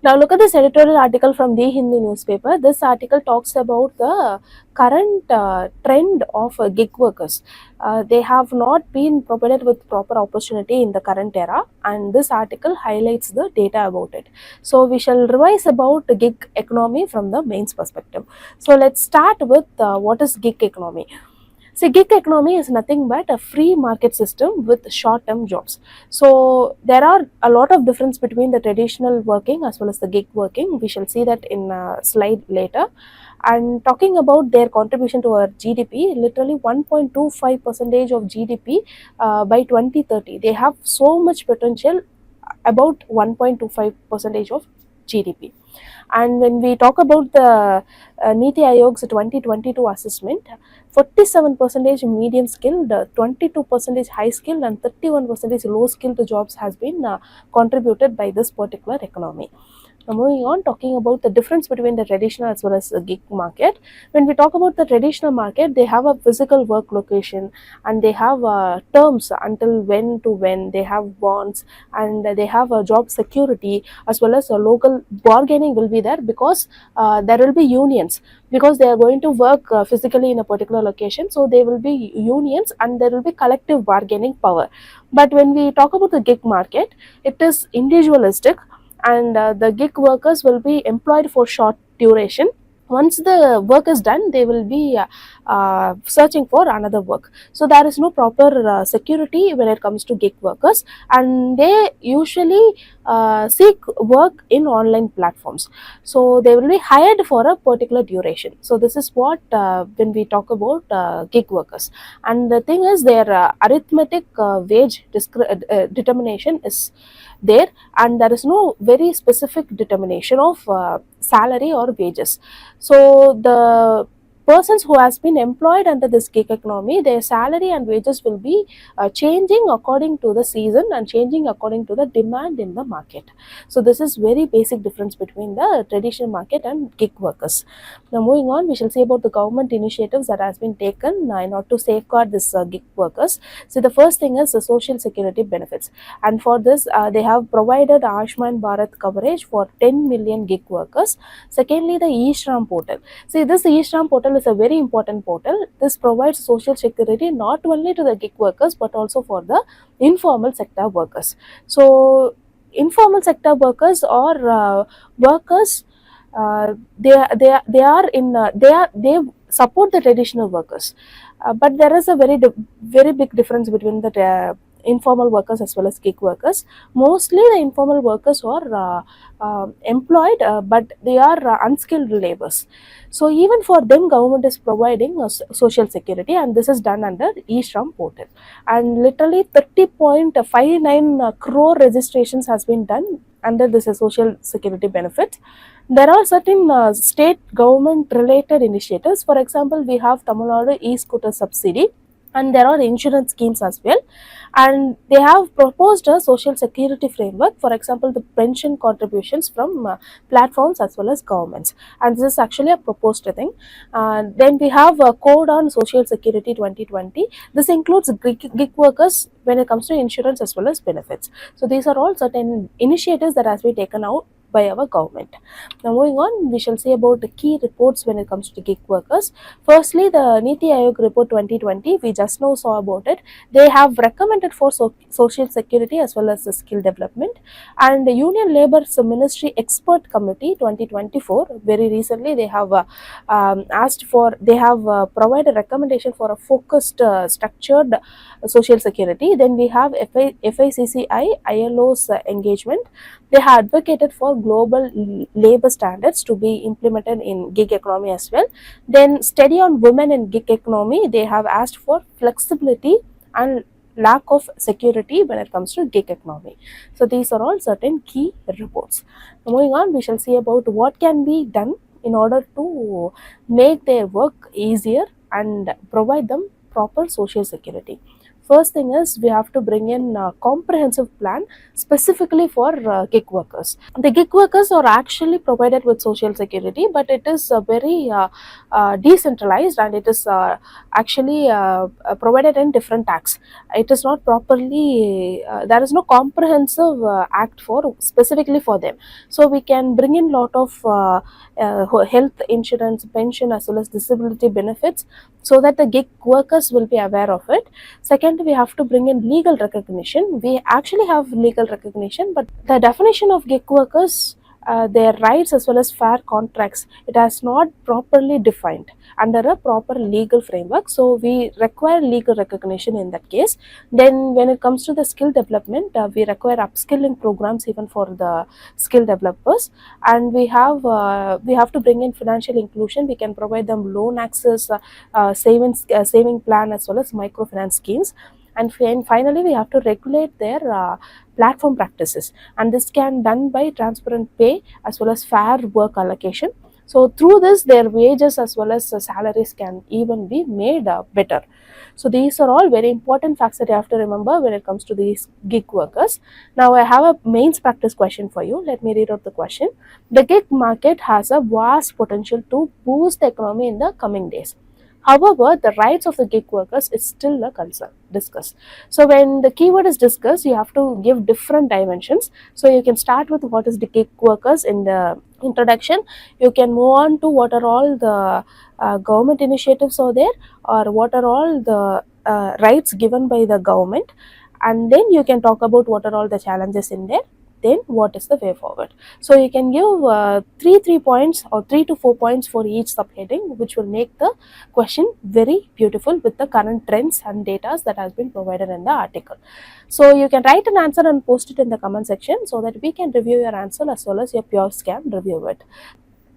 Now look at this editorial article from the Hindu newspaper. This article talks about the current trend of gig workers. They have not been provided with proper opportunity in the current era, and this article highlights the data about it. So we shall revise about the gig economy from the mains perspective. So let's start with what is gig economy. See, gig economy is nothing but a free market system with short-term jobs. So there are a lot of difference between the traditional working as well as the gig working. We shall see that in a slide later. And talking about their contribution to our GDP, literally 1.25 percentage of GDP by 2030. They have so much potential, about 1.25 percentage of GDP. And when we talk about the Niti Aayog's 2022 assessment, 47% medium skilled, 22% high skilled, and 31% low skilled jobs has been contributed by this particular economy. Now moving on, talking about the difference between the traditional as well as the gig market. When we talk about the traditional market, they have a physical work location, and they have terms until when to when, they have bonds, and they have a job security as well as a local bargaining will be there, because there will be unions, because they are going to work physically in a particular location. So there will be unions and there will be collective bargaining power. But when we talk about the gig market, it is individualistic, and the gig workers will be employed for short duration. Once the work is done, they will be searching for another work. So there is no proper security when it comes to gig workers, and they usually seek work in online platforms. So they will be hired for a particular duration. So this is what when we talk about gig workers. And the thing is, their arithmetic wage determination is there, and there is no very specific determination of salary or wages. So the persons who has been employed under this gig economy, their salary and wages will be changing according to the season and changing according to the demand in the market. So this is very basic difference between the traditional market and gig workers. Now moving on, we shall see about the government initiatives that has been taken in order to safeguard this gig workers. So the first thing is the social security benefits, and for this they have provided Ayushman Bharat coverage for 10 million gig workers. Secondly, the eShram portal. See, this eShram portal is a very important portal. This provides social security not only to the gig workers but also for the informal sector workers. So informal sector workers or workers, they are in they support the traditional workers, but there is a very big difference between the informal workers as well as gig workers. Mostly the informal workers are employed, but they are unskilled laborers. So even for them, government is providing social security, and this is done under eShram portal. And literally 30.59 crore registrations has been done under this social security benefit. There are certain state government related initiatives. For example, we have Tamil Nadu e-scooter subsidy, and there are insurance schemes as well, and they have proposed a social security framework. For example, the pension contributions from platforms as well as governments, and this is actually a proposed thing. Then we have a code on social security 2020. This includes gig workers when it comes to insurance as well as benefits. So these are all certain initiatives that has been taken out by our government. Now moving on, we shall see about the key reports when it comes to gig workers. Firstly, the Niti Aayog report 2020, we just now saw about it. They have recommended for social security as well as the skill development. And the Union Labour's Ministry Expert Committee 2024, very recently they have they have provided a recommendation for a focused, structured social security. Then we have FICCI, ILO's engagement. They have advocated for global labor standards to be implemented in gig economy as well. Then study on women in gig economy, they have asked for flexibility and lack of security when it comes to gig economy. So these are all certain key reports. Now moving on, we shall see about what can be done in order to make their work easier and provide them proper social security. First thing is we have to bring in a comprehensive plan specifically for gig workers. The gig workers are actually provided with social security, but it is very decentralized, and it is actually provided in different tax. It is not properly, there is no comprehensive act for specifically for them. So we can bring in lot of health insurance, pension, as well as disability benefits, so that the gig workers will be aware of it. Second, we have to bring in legal recognition. We actually have legal recognition, but the definition of gig workers, their rights as well as fair contracts, it has not properly defined under a proper legal framework. So we require legal recognition in that case. Then when it comes to the skill development, we require upskilling programs even for the skill developers. And we have to bring in financial inclusion. We can provide them loan access, saving plan, as well as microfinance schemes. And finally, we have to regulate their platform practices, and this can done by transparent pay as well as fair work allocation. So through this, their wages as well as salaries can even be made better. So these are all very important facts that you have to remember when it comes to these gig workers. Now I have a mains practice question for you. Let me read out the question. The gig market has a vast potential to boost the economy in the coming days. However, the rights of the gig workers is still a concern. Discuss. So when the keyword is discuss, you have to give different dimensions. So you can start with what is the gig workers in the introduction. You can move on to what are all the government initiatives are there, or what are all the rights given by the government, and then you can talk about what are all the challenges in there, then what is the way forward. So you can give three points or 3 to 4 points for each subheading, which will make the question very beautiful with the current trends and data that has been provided in the article. So you can write an answer and post it in the comment section so that we can review your answer as well as your peers can review it.